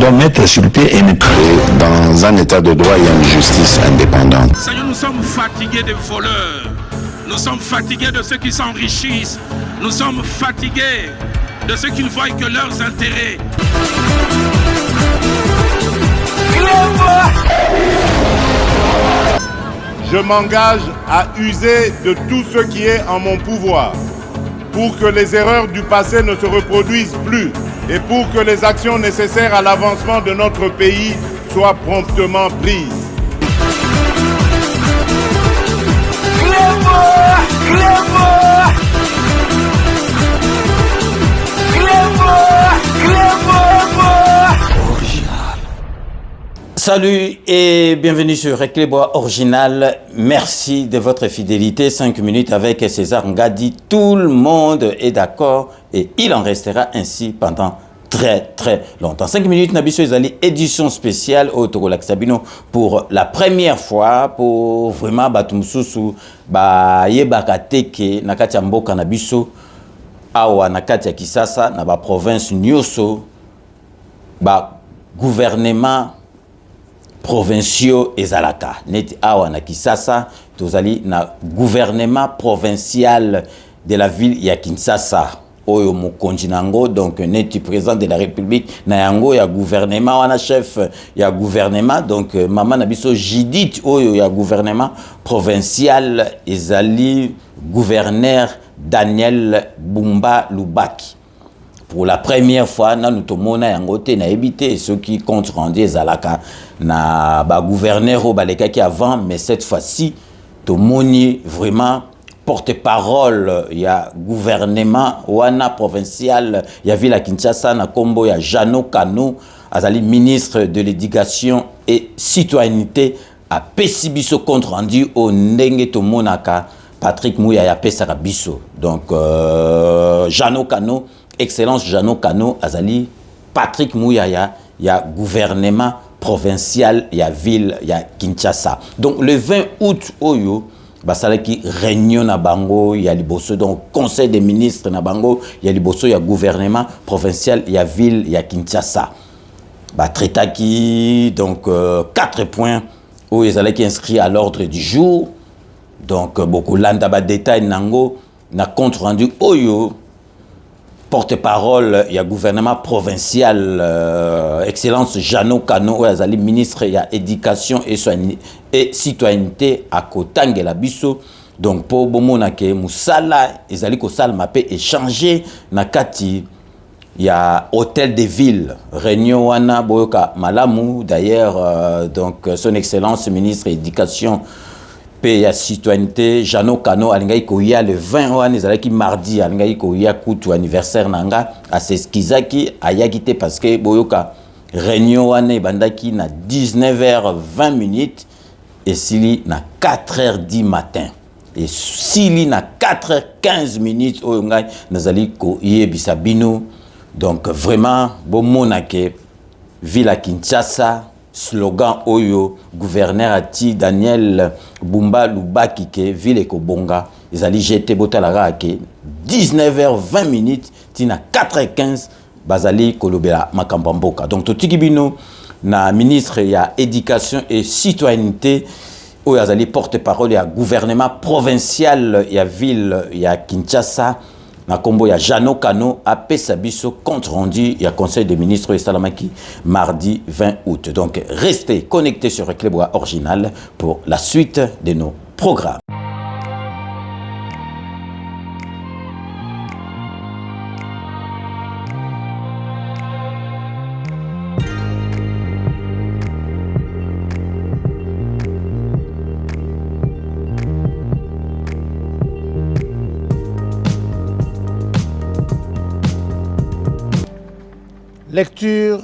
doit mettre sur le pied et neutre. Dans un état de droit, il y a une justice indépendante. Seigneur, nous sommes fatigués des voleurs. Nous sommes fatigués de ceux qui s'enrichissent. Nous sommes fatigués de ceux qui ne voient que leurs intérêts. Je m'engage à user de tout ce qui est en mon pouvoir pour que les erreurs du passé ne se reproduisent plus et pour que les actions nécessaires à l'avancement de notre pays soient promptement prises. Salut et bienvenue sur Reclébois Original. Merci de votre fidélité. 5 minutes avec César Ngadi. Tout le monde est d'accord et il en restera ainsi pendant très longtemps. 5 minutes, Nabiso Ezali, édition spéciale au Togolak Sabino pour la première fois pour vraiment Batumsusu, Yebaka Teke, Nakati Mboka Nabiso, Awa Nakati Kisasa, Naba province Nyoso, gouvernement provinciaux ezalaka neti awa na Kisasa tozali na gouvernement provincial de la ville ya Kinshasa oyo mokonzi nango donc neti président de la République na yango ya gouvernement wana chef ya gouvernement donc mama na biso Judith oyo ya gouvernement provincial ezali gouverneur Daniel Bumba Lubaki. Pour la première fois, nous avons évité ceux qui comptent rendre Zalaka na gouverneur au Baleka qui avant, mais cette fois-ci, tout le monde vraiment porte-parole, il y a gouvernement wana provincial, il y a ville à Kinshasa, na Kombo, il y a Jano Kano, azali ministre de l'éducation et citoyenneté, à Pessibiso compte rendu au Ndenge Tomonaka, Patrick Mouya ya Pesara Biso. Donc, Jano Kano, Excellence Jano Kano Azali Patrick Mouyaya, il y a gouvernement provincial, il y a ville, il y a Kinshasa. Donc le 20 août oyo basalaki réunion na bango, il y a liboso donc conseil des ministres na bango, il y a liboso, il y a gouvernement provincial, il y a ville, il y a Kinshasa. Traitaki donc 4 points où ils allaient inscrits à l'ordre du jour. Donc beaucoup landa ba détail nango na compte rendu oyo porte-parole, il y a gouvernement provincial, Excellence Jano Kano, il y a ministre, il y a éducation et citoyenneté à Kotangela Biso. Donc, pour Bomonake Moussala, ils allaient Kosal Mapé échanger, Nakati, il y a hôtel de ville, Réunion Wana Boyoka Malamu, d'ailleurs, donc son Excellence ministre éducation et citoyenneté, Jano Kano, Alingaï Koya, le 20 juin, ils mardi, Alingaï Koya, Koutou anniversaire Nanga, à Seskizaki, à Yagite, parce que Boyoka, réunion Wane, Bandaki, na 19h20, et Sili, na 4h10 matin. Et Sili, na 4h15, Oyongaï, Nazali Koye Bisabino. Donc, vraiment, bon monake, Villa Kinshasa, slogan Oyo, gouverneur Ati Daniel Bumba Lubaki ke ville Kobonga, ils allaient jeter botalara ke 19h20 tina 4h15 bazali kolobela makambamboka. Donc totiki bino na ministre ya éducation et citoyenneté Oyo azali porte-parole ya gouvernement provincial ya ville ya Kinshasa. Na kombo ya Jano Kano a Pesabiso compte rendu ya conseil des ministres et Salamaki mardi 20 août. Donc restez connectés sur Reclébois Original pour la suite de nos programmes. Lecture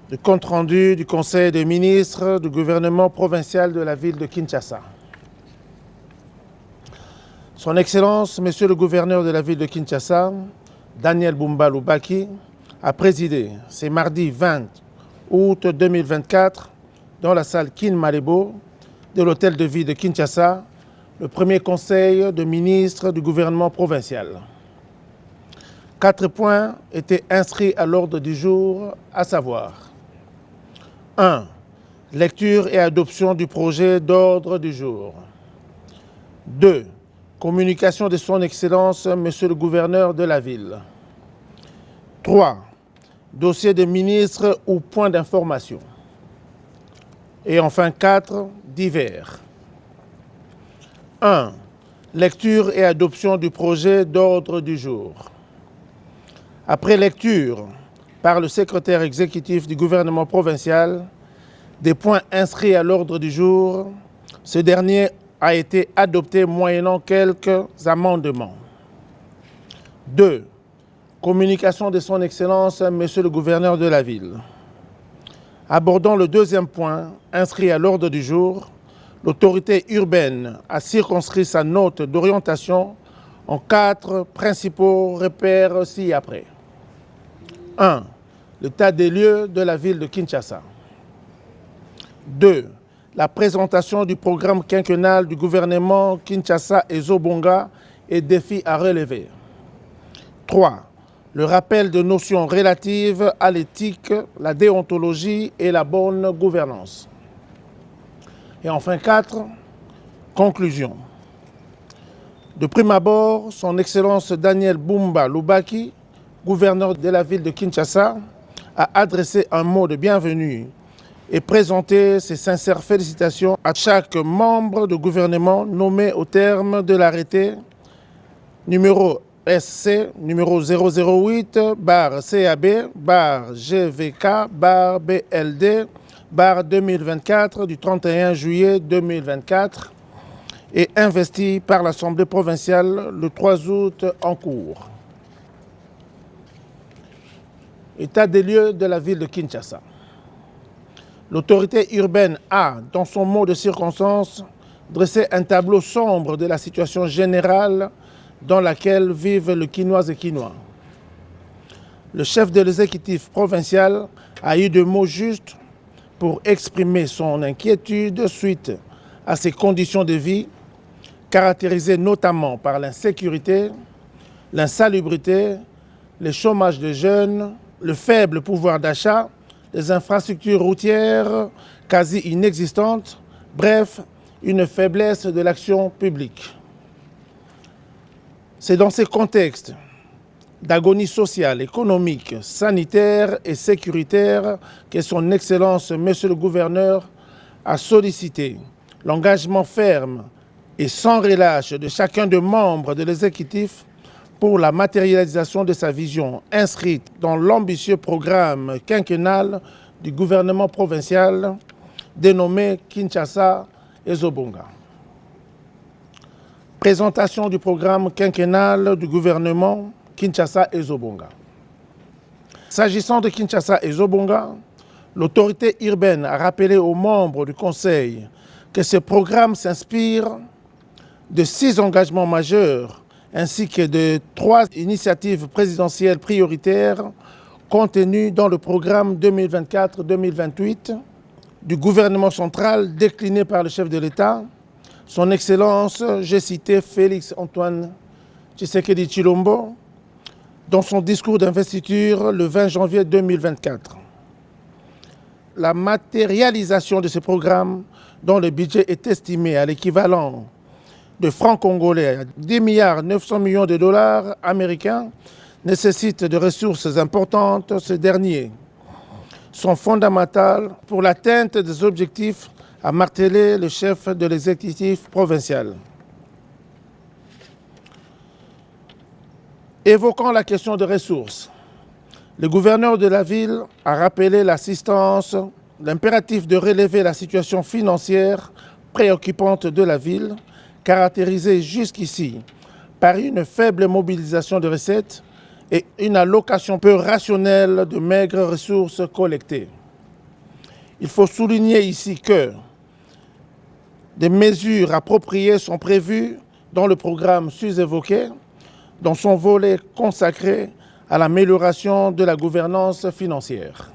du compte-rendu du Conseil des ministres du gouvernement provincial de la ville de Kinshasa. Son Excellence, Monsieur le gouverneur de la ville de Kinshasa, Daniel Bumba Lubaki, a présidé ce mardi 20 août 2024 dans la salle Kin Malebo de l'hôtel de ville de Kinshasa, le premier conseil de ministres du gouvernement provincial. 4 points étaient inscrits à l'ordre du jour, à savoir 1. Lecture et adoption du projet d'ordre du jour. 2. Communication de son Excellence, Monsieur le Gouverneur de la Ville. 3. Dossier des ministres ou point d'information. Et enfin 4. Divers. 1. Lecture et adoption du projet d'ordre du jour. Après lecture par le secrétaire exécutif du gouvernement provincial des points inscrits à l'ordre du jour, ce dernier a été adopté moyennant quelques amendements. 2. Communication de son Excellence, Monsieur le Gouverneur de la Ville. Abordant le deuxième point inscrit à l'ordre du jour, l'autorité urbaine a circonscrit sa note d'orientation en 4 principaux repères ci-après. 1. L'état des lieux de la ville de Kinshasa. 2. La présentation du programme quinquennal du gouvernement Kinshasa et Zobonga et défis à relever. 3. Le rappel de notions relatives à l'éthique, la déontologie et la bonne gouvernance. Et enfin 4. Conclusion. De prime abord, son Excellence Daniel Bumba Lubaki, gouverneur de la ville de Kinshasa, a adressé un mot de bienvenue et présenté ses sincères félicitations à chaque membre du gouvernement nommé au terme de l'arrêté numéro SC numéro 008-CAB-GVK-BLD-2024 du 31 juillet 2024 et investi par l'Assemblée provinciale le 3 août en cours. État des lieux de la ville de Kinshasa. L'autorité urbaine a, dans son mot de circonstance, dressé un tableau sombre de la situation générale dans laquelle vivent les Kinoises et Kinois. Le chef de l'exécutif provincial a eu de mots justes pour exprimer son inquiétude suite à ces conditions de vie, caractérisées notamment par l'insécurité, l'insalubrité, le chômage des jeunes, le faible pouvoir d'achat, les infrastructures routières quasi inexistantes, bref, une faiblesse de l'action publique. C'est dans ces contextes d'agonie sociale, économique, sanitaire et sécuritaire que son Excellence, Monsieur le Gouverneur, a sollicité l'engagement ferme et sans relâche de chacun des membres de l'exécutif pour la matérialisation de sa vision inscrite dans l'ambitieux programme quinquennal du gouvernement provincial dénommé Kinshasa et Zobonga. Présentation du programme quinquennal du gouvernement Kinshasa et Zobonga. S'agissant de Kinshasa et Zobonga, l'autorité urbaine a rappelé aux membres du Conseil que ce programme s'inspire de 6 engagements majeurs ainsi que de 3 initiatives présidentielles prioritaires contenues dans le programme 2024-2028 du gouvernement central décliné par le chef de l'État, son Excellence, j'ai cité Félix Antoine Tshisekedi Tshilombo, dans son discours d'investiture le 20 janvier 2024. La matérialisation de ce programme, dont le budget est estimé à l'équivalent de francs congolais à 10,9 milliards de dollars américains, nécessite de ressources importantes. Ces derniers sont fondamentaux pour l'atteinte des objectifs, a martelé le chef de l'exécutif provincial. Évoquant la question des ressources, le gouverneur de la ville a rappelé l'assistance, l'impératif de relever la situation financière préoccupante de la ville, caractérisée jusqu'ici par une faible mobilisation de recettes et une allocation peu rationnelle de maigres ressources collectées. Il faut souligner ici que des mesures appropriées sont prévues dans le programme sus-évoqué, dans son volet consacré à l'amélioration de la gouvernance financière.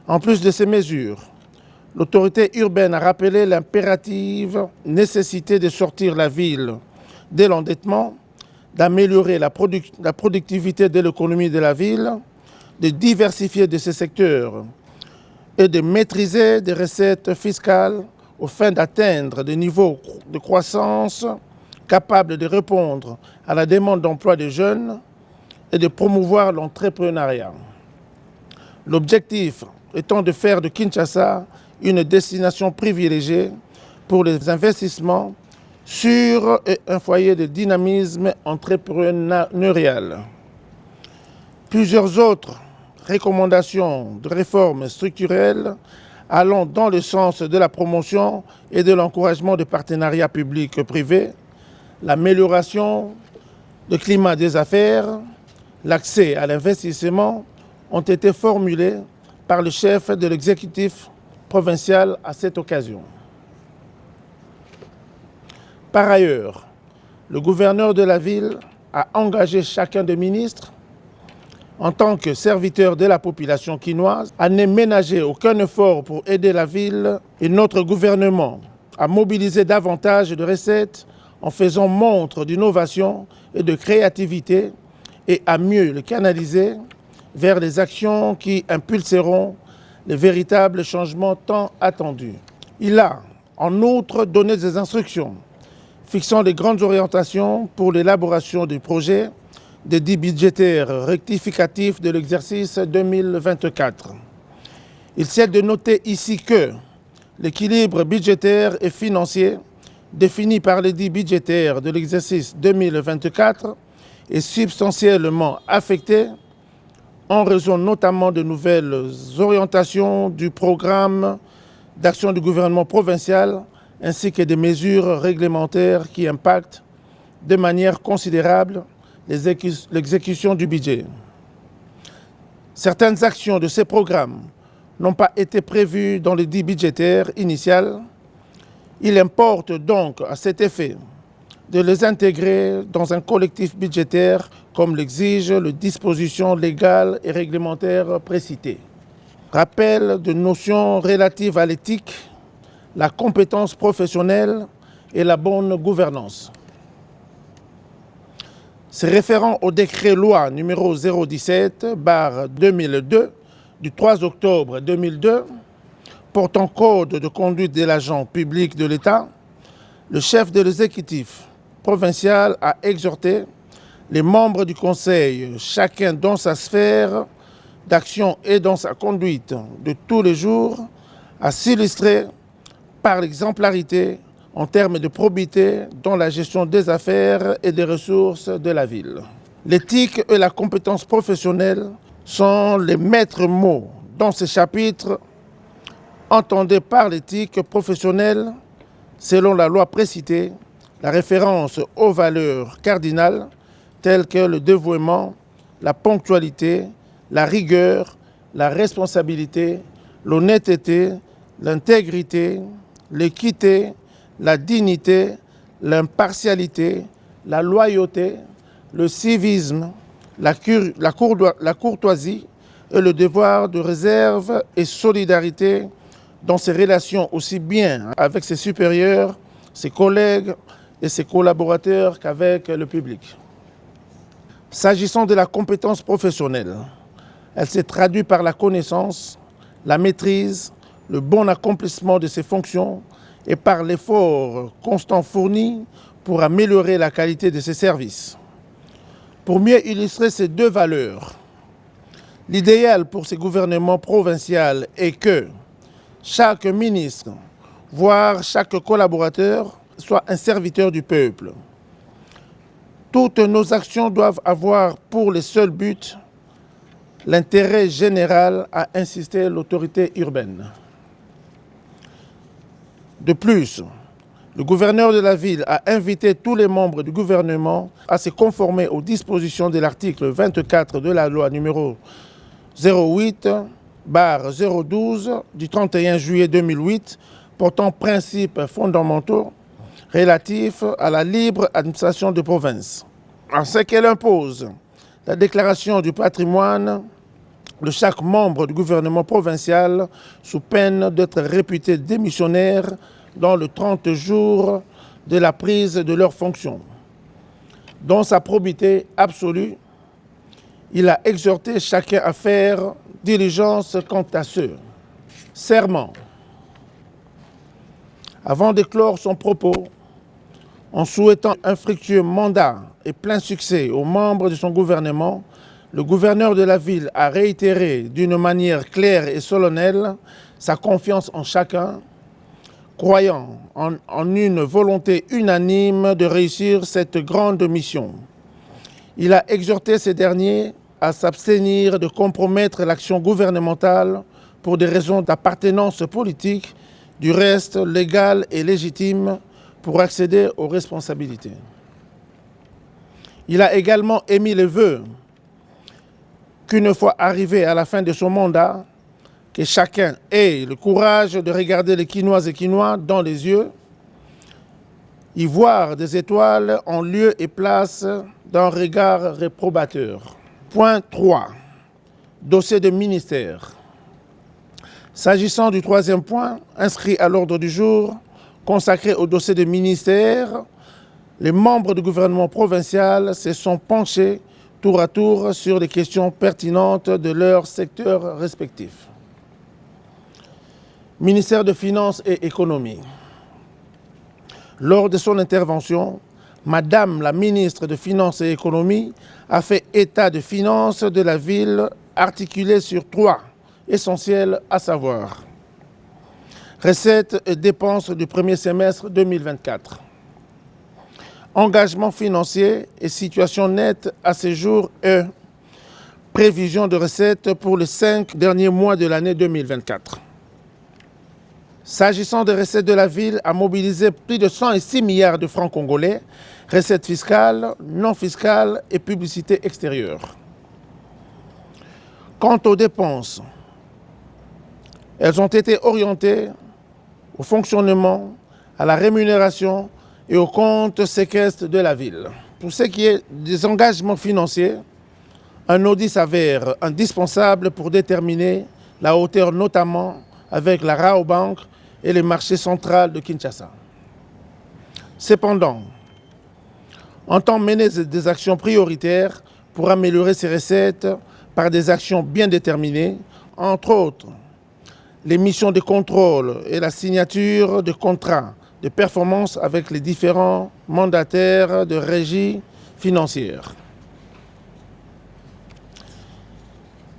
En plus de ces mesures, l'autorité urbaine a rappelé l'impérative nécessité de sortir la ville de l'endettement, d'améliorer la productivité de l'économie de la ville, de diversifier de ses secteurs et de maîtriser des recettes fiscales aux fins d'atteindre des niveaux de croissance capables de répondre à la demande d'emploi des jeunes et de promouvoir l'entrepreneuriat. L'objectif étant de faire de Kinshasa une destination privilégiée pour les investissements sur un foyer de dynamisme entrepreneurial. Plusieurs autres recommandations de réformes structurelles allant dans le sens de la promotion et de l'encouragement des partenariats publics-privés, l'amélioration du climat des affaires, l'accès à l'investissement ont été formulées par le chef de l'exécutif provincial à cette occasion. Par ailleurs, le gouverneur de la ville a engagé chacun des ministres, en tant que serviteur de la population quinoise, à ne ménager aucun effort pour aider la ville et notre gouvernement à mobiliser davantage de recettes en faisant montre d'innovation et de créativité et à mieux les canaliser vers les actions qui impulseront les véritables changements tant attendus. Il a, en outre, donné des instructions fixant les grandes orientations pour l'élaboration du projet des dits budgétaires rectificatifs de l'exercice 2024. Il s'est de noter ici que l'équilibre budgétaire et financier défini par les dits budgétaires de l'exercice 2024 est substantiellement affecté en raison notamment de nouvelles orientations du programme d'action du gouvernement provincial ainsi que des mesures réglementaires qui impactent de manière considérable l'exécution du budget. Certaines actions de ces programmes n'ont pas été prévues dans le dit budgétaire initial. Il importe donc à cet effet de les intégrer dans un collectif budgétaire comme l'exigent les dispositions légales et réglementaires précitées. Rappel de notions relatives à l'éthique, la compétence professionnelle et la bonne gouvernance. Se référant au décret-loi numéro 017/2002 du 3 octobre 2002 portant code de conduite de l'agent public de l'État, le chef de l'exécutif provincial a exhorté les membres du Conseil, chacun dans sa sphère d'action et dans sa conduite de tous les jours, à s'illustrer par l'exemplarité en termes de probité dans la gestion des affaires et des ressources de la ville. L'éthique et la compétence professionnelle sont les maîtres mots dans ce chapitre. Entendez par l'éthique professionnelle, selon la loi précitée, la référence aux valeurs cardinales telles que le dévouement, la ponctualité, la rigueur, la responsabilité, l'honnêteté, l'intégrité, l'équité, la dignité, l'impartialité, la loyauté, le civisme, la courtoisie et le devoir de réserve et solidarité dans ses relations aussi bien avec ses supérieurs, ses collègues et ses collaborateurs qu'avec le public. S'agissant de la compétence professionnelle, elle se traduit par la connaissance, la maîtrise, le bon accomplissement de ses fonctions et par l'effort constant fourni pour améliorer la qualité de ses services. Pour mieux illustrer ces deux valeurs, l'idéal pour ces gouvernements provinciaux est que chaque ministre, voire chaque collaborateur, soit un serviteur du peuple. Toutes nos actions doivent avoir pour le seul but l'intérêt général, a insisté l'autorité urbaine. De plus, le gouverneur de la ville a invité tous les membres du gouvernement à se conformer aux dispositions de l'article 24 de la loi numéro 08/012 du 31 juillet 2008 portant principes fondamentaux relatifs à la libre administration de province. En ce qu'elle impose la déclaration du patrimoine de chaque membre du gouvernement provincial sous peine d'être réputé démissionnaire dans les 30 jours de la prise de leurs fonctions. Dans sa probité absolue, il a exhorté chacun à faire diligence quant à ce serment. Avant d'éclore son propos, en souhaitant un fructueux mandat et plein succès aux membres de son gouvernement, le gouverneur de la ville a réitéré d'une manière claire et solennelle sa confiance en chacun, croyant en une volonté unanime de réussir cette grande mission. Il a exhorté ces derniers à s'abstenir de compromettre l'action gouvernementale pour des raisons d'appartenance politique, du reste légales et légitimes, pour accéder aux responsabilités. Il a également émis le vœu qu'une fois arrivé à la fin de son mandat, que chacun ait le courage de regarder les Quinoises et Quinois dans les yeux, y voir des étoiles en lieu et place d'un regard réprobateur. Point 3. Dossier de ministère. S'agissant du troisième point, inscrit à l'ordre du jour, consacré au dossier de ministère, les membres du gouvernement provincial se sont penchés tour à tour sur les questions pertinentes de leur secteur respectif. Ministère de Finances et Économie. Lors de son intervention, Madame la ministre de Finances et Économie a fait état de finances de la ville articulées sur 3 essentiels, à savoir recettes et dépenses du premier semestre 2024, engagement financier et situation nette à ce jour et prévision de recettes pour les 5 derniers mois de l'année 2024. S'agissant des recettes de la ville, a mobilisé plus de 106 milliards de francs congolais, recettes fiscales, non fiscales et publicité extérieure. Quant aux dépenses, elles ont été orientées au fonctionnement, à la rémunération et au compte séquestre de la ville. Pour ce qui est des engagements financiers, un audit s'avère indispensable pour déterminer la hauteur, notamment avec la Rabobank et les marchés centraux de Kinshasa. Cependant, on entend mener des actions prioritaires pour améliorer ces recettes par des actions bien déterminées, entre autres les missions de contrôle et la signature de contrats de performance avec les différents mandataires de régie financière.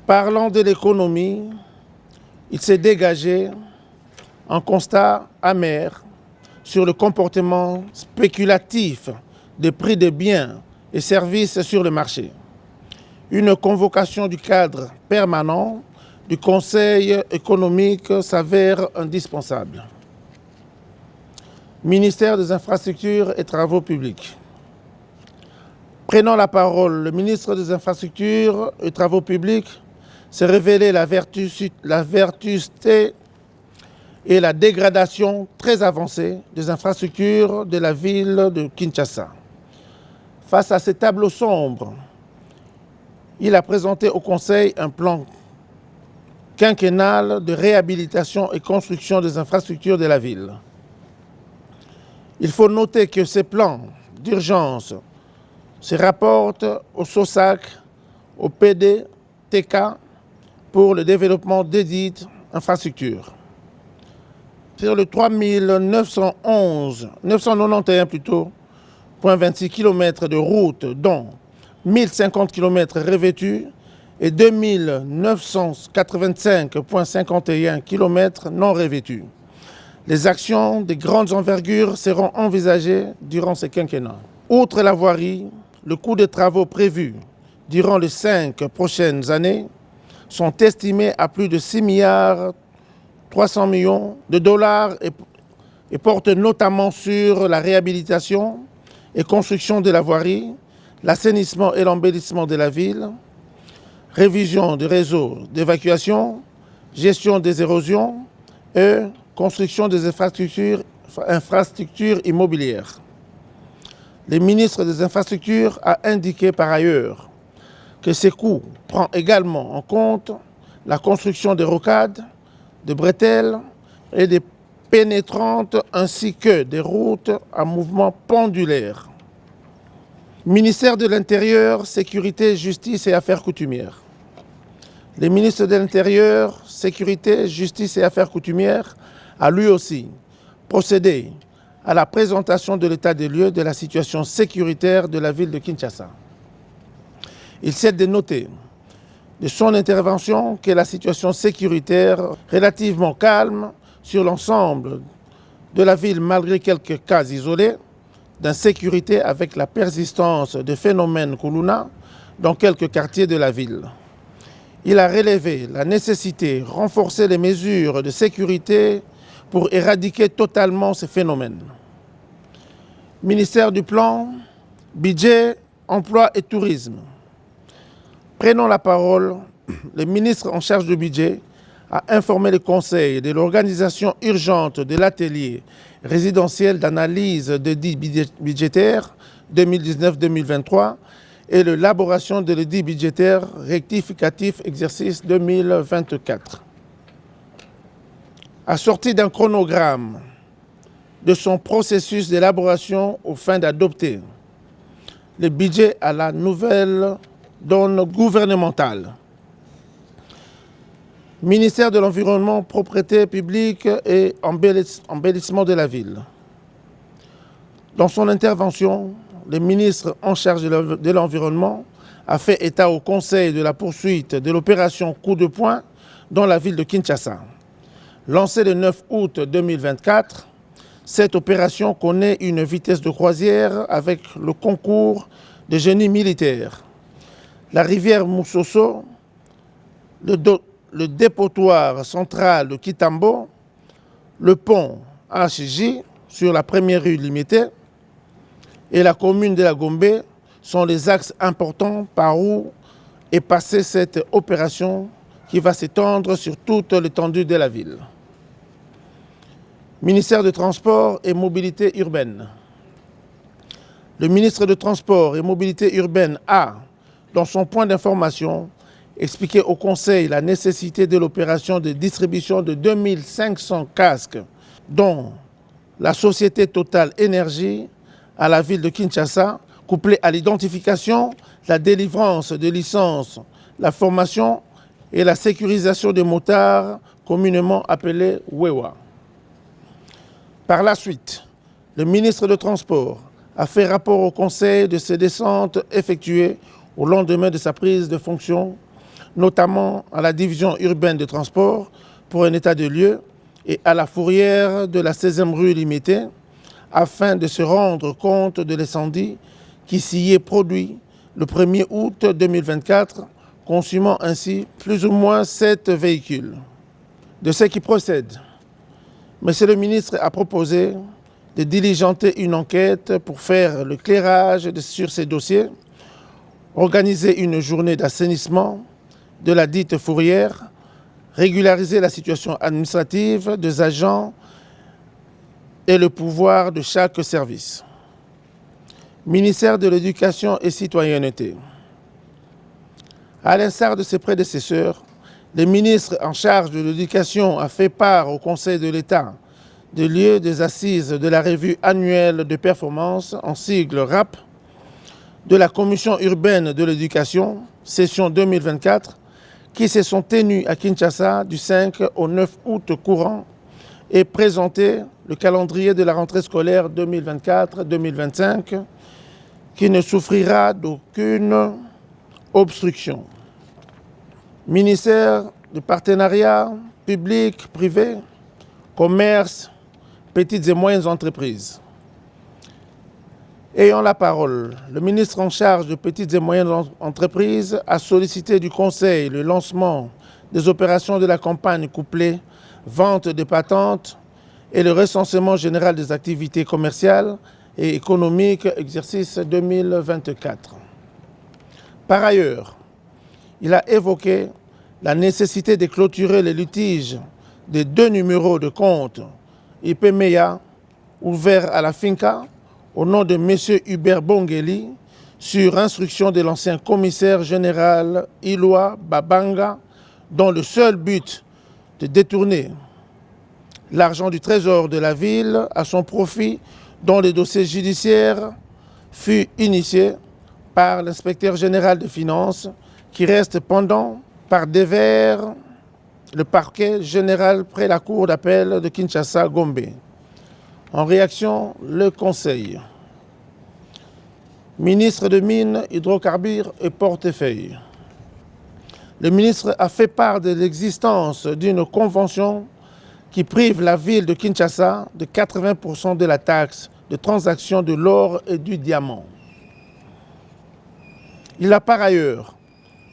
Parlant de l'économie, il s'est dégagé un constat amer sur le comportement spéculatif des prix des biens et services sur le marché. Une convocation du cadre permanent du Conseil économique s'avère indispensable. Ministère des Infrastructures et Travaux publics. Prenant la parole, le ministre des Infrastructures et Travaux publics s'est révélé la vétusté et la dégradation très avancée des infrastructures de la ville de Kinshasa. Face à ces tableaux sombres, il a présenté au Conseil un plan quinquennal de réhabilitation et construction des infrastructures de la ville. Il faut noter que ces plans d'urgence se rapportent au SOSAC, au PDTK pour le développement des dites infrastructures. Sur le 991,26 km de route, dont 1050 km revêtus et 2985,51 km non revêtus. Les actions de grandes envergures seront envisagées durant ce quinquennat. Outre la voirie, le coût des travaux prévus durant les 5 prochaines années sont estimés à plus de 6 milliards 300 millions de dollars et portent notamment sur la réhabilitation et construction de la voirie, l'assainissement et l'embellissement de la ville, révision des réseaux d'évacuation, gestion des érosions et construction des infrastructures immobilières. Le ministre des Infrastructures a indiqué par ailleurs que ces coûts prennent également en compte la construction des rocades, des bretelles et des pénétrantes ainsi que des routes à mouvement pendulaire. Ministère de l'Intérieur, Sécurité, Justice et Affaires coutumières. Le ministre de l'Intérieur, Sécurité, Justice et Affaires coutumières a lui aussi procédé à la présentation de l'état des lieux de la situation sécuritaire de la ville de Kinshasa. Il s'est dénoté de son intervention que la situation sécuritaire relativement calme sur l'ensemble de la ville malgré quelques cas isolés d'insécurité avec la persistance de phénomènes Kuluna dans quelques quartiers de la ville. Il a relevé la nécessité de renforcer les mesures de sécurité pour éradiquer totalement ces phénomènes. Ministère du Plan, Budget, Emploi et Tourisme. Prenant la parole, le ministre en charge du budget a informé le Conseil de l'organisation urgente de l'atelier résidentiel d'analyse de dits budgétaires 2019-2023 et l'élaboration de l'édit budgétaire rectificatif exercice 2024. Assorti d'un chronogramme de son processus d'élaboration aux fins d'adopter le budget à la nouvelle donne gouvernementale. Ministère de l'Environnement, Propriété publique et embellissement de la ville. Dans son intervention, le ministre en charge de l'Environnement a fait état au Conseil de la poursuite de l'opération Coup de poing dans la ville de Kinshasa. Lancée le 9 août 2024, cette opération connaît une vitesse de croisière avec le concours de génie militaire. La rivière Moussoso, le dépotoir central de Kitambo, le pont HJ sur la première rue limitée et la commune de la Gombe sont les axes importants par où est passée cette opération qui va s'étendre sur toute l'étendue de la ville. Ministère de Transport et Mobilité urbaine. Le ministre de Transport et Mobilité urbaine a, dans son point d'information, expliqué au Conseil la nécessité de l'opération de distribution de 2500 casques, dont la société Total Énergie à la ville de Kinshasa, couplée à l'identification, la délivrance de licences, la formation et la sécurisation des motards, communément appelés WEWA. Par la suite, le ministre de Transport a fait rapport au Conseil de ses descentes effectuées au lendemain de sa prise de fonction, notamment à la division urbaine de transport pour un état de lieu et à la fourrière de la 16e rue limitée, afin de se rendre compte de l'incendie qui s'y est produit le 1er août 2024, consumant ainsi plus ou moins 7 véhicules. De ce qui procède, Monsieur le ministre a proposé de diligenter une enquête pour faire le clairage sur ces dossiers, organiser une journée d'assainissement de la dite fourrière, régulariser la situation administrative des agents et le pouvoir de chaque service. Ministère de l'Éducation et Citoyenneté. À l'instar de ses prédécesseurs, le ministre en charge de l'Éducation a fait part au Conseil de l'État du lieu des assises de la revue annuelle de performance, en sigle RAP, de la Commission urbaine de l'éducation, session 2024, qui se sont tenues à Kinshasa du 5 au 9 août courant et présenté le calendrier de la rentrée scolaire 2024-2025 qui ne souffrira d'aucune obstruction. Ministère du partenariat public-privé, commerce, petites et moyennes entreprises. Ayant la parole, le ministre en charge de petites et moyennes entreprises a sollicité du Conseil le lancement des opérations de la campagne couplée vente des patentes et le recensement général des activités commerciales et économiques exercice 2024. Par ailleurs, il a évoqué la nécessité de clôturer les litiges des 2 numéros de compte IPMEA ouverts à la FINCA au nom de M. Hubert Bongeli sur instruction de l'ancien commissaire général Iloa Babanga, dont le seul but de détourner l'argent du trésor de la ville à son profit, dont le dossier judiciaire fut initié par l'inspecteur général des finances qui reste pendant par dévers le parquet général près la cour d'appel de Kinshasa-Gombe. En réaction, le Conseil, ministre de Mines, Hydrocarbures et Portefeuille. Le ministre a fait part de l'existence d'une convention qui prive la ville de Kinshasa de 80% de la taxe de transaction de l'or et du diamant. Il a par ailleurs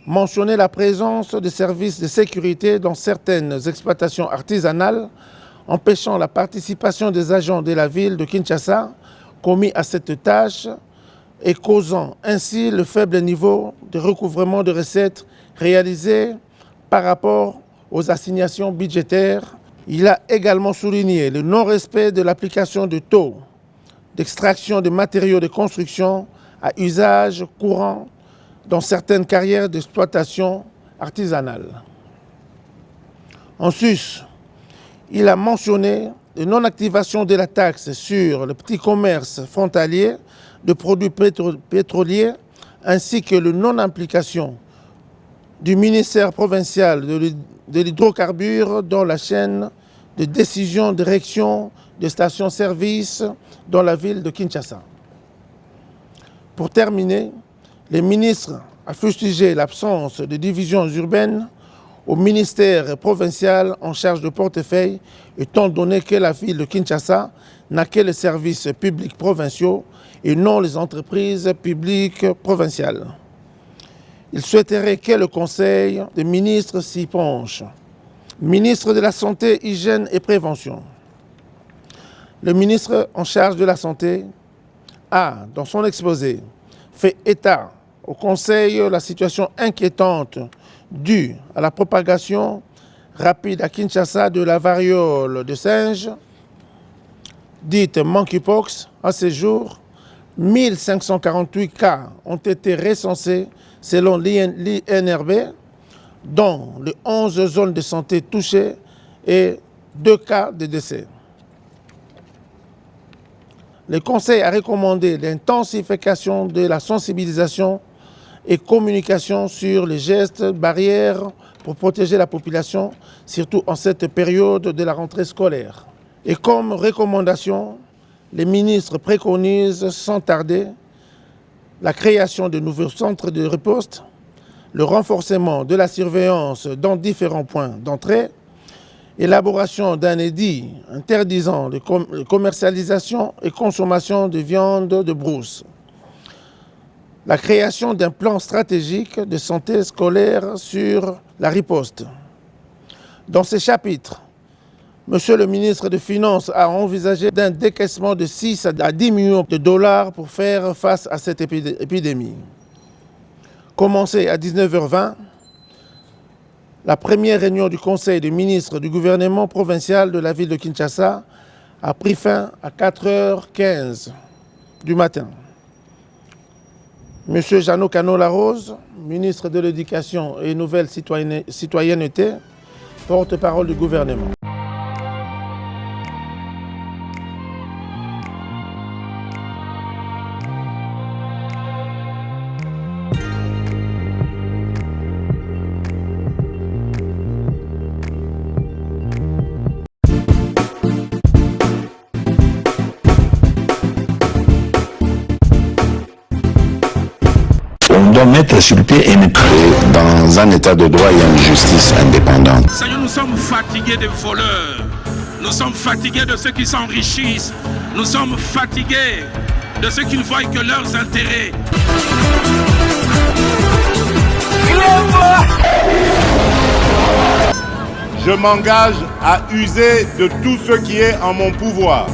mentionné la présence de services de sécurité dans certaines exploitations artisanales, empêchant la participation des agents de la ville de Kinshasa commis à cette tâche et causant ainsi le faible niveau de recouvrement de recettes réalisé par rapport aux assignations budgétaires. Il a également souligné le non-respect de l'application de taux d'extraction de matériaux de construction à usage courant dans certaines carrières d'exploitation artisanale. En sus, il a mentionné la non-activation de la taxe sur le petit commerce frontalier de produits pétroliers ainsi que la non-implication du ministère provincial de l'hydrocarbure dans la chaîne de décision de direction de stations-service dans la ville de Kinshasa. Pour terminer, le ministre a fustigé l'absence de divisions urbaines au ministère provincial en charge de portefeuille, étant donné que la ville de Kinshasa n'a que les services publics provinciaux et non les entreprises publiques provinciales. Il souhaiterait que le Conseil des ministres s'y penche. Ministre de la Santé, Hygiène et Prévention. Le ministre en charge de la Santé a, dans son exposé, fait état au Conseil la situation inquiétante due à la propagation rapide à Kinshasa de la variole de singe, dite monkeypox. À ce jour, 1548 cas ont été recensés selon l'INRB, dont les 11 zones de santé touchées et 2 cas de décès. Le Conseil a recommandé l'intensification de la sensibilisation et communication sur les gestes barrières pour protéger la population, surtout en cette période de la rentrée scolaire. Et comme recommandation, les ministres préconisent sans tarder la création de nouveaux centres de riposte, le renforcement de la surveillance dans différents points d'entrée, élaboration d'un édit interdisant la commercialisation et consommation de viande de brousse, la création d'un plan stratégique de santé scolaire sur la riposte. Dans ces chapitres, Monsieur le ministre des Finances a envisagé d'un décaissement de 6 à 10 millions de dollars pour faire face à cette épidémie. Commencé à 19h20, la première réunion du Conseil des ministres du gouvernement provincial de la ville de Kinshasa a pris fin à 4h15 du matin. Monsieur Jeannot Cano-Larose, ministre de l'Éducation et Nouvelle Citoyenneté, porte-parole du gouvernement. On doit mettre sur pied et mettre dans un état de droit et une justice indépendante. Seigneur, nous sommes fatigués des voleurs. Nous sommes fatigués de ceux qui s'enrichissent. Nous sommes fatigués de ceux qui ne voient que leurs intérêts. Je m'engage à user de tout ce qui est en mon pouvoir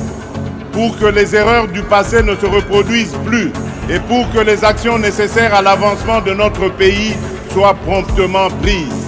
pour que les erreurs du passé ne se reproduisent plus et pour que les actions nécessaires à l'avancement de notre pays soient promptement prises.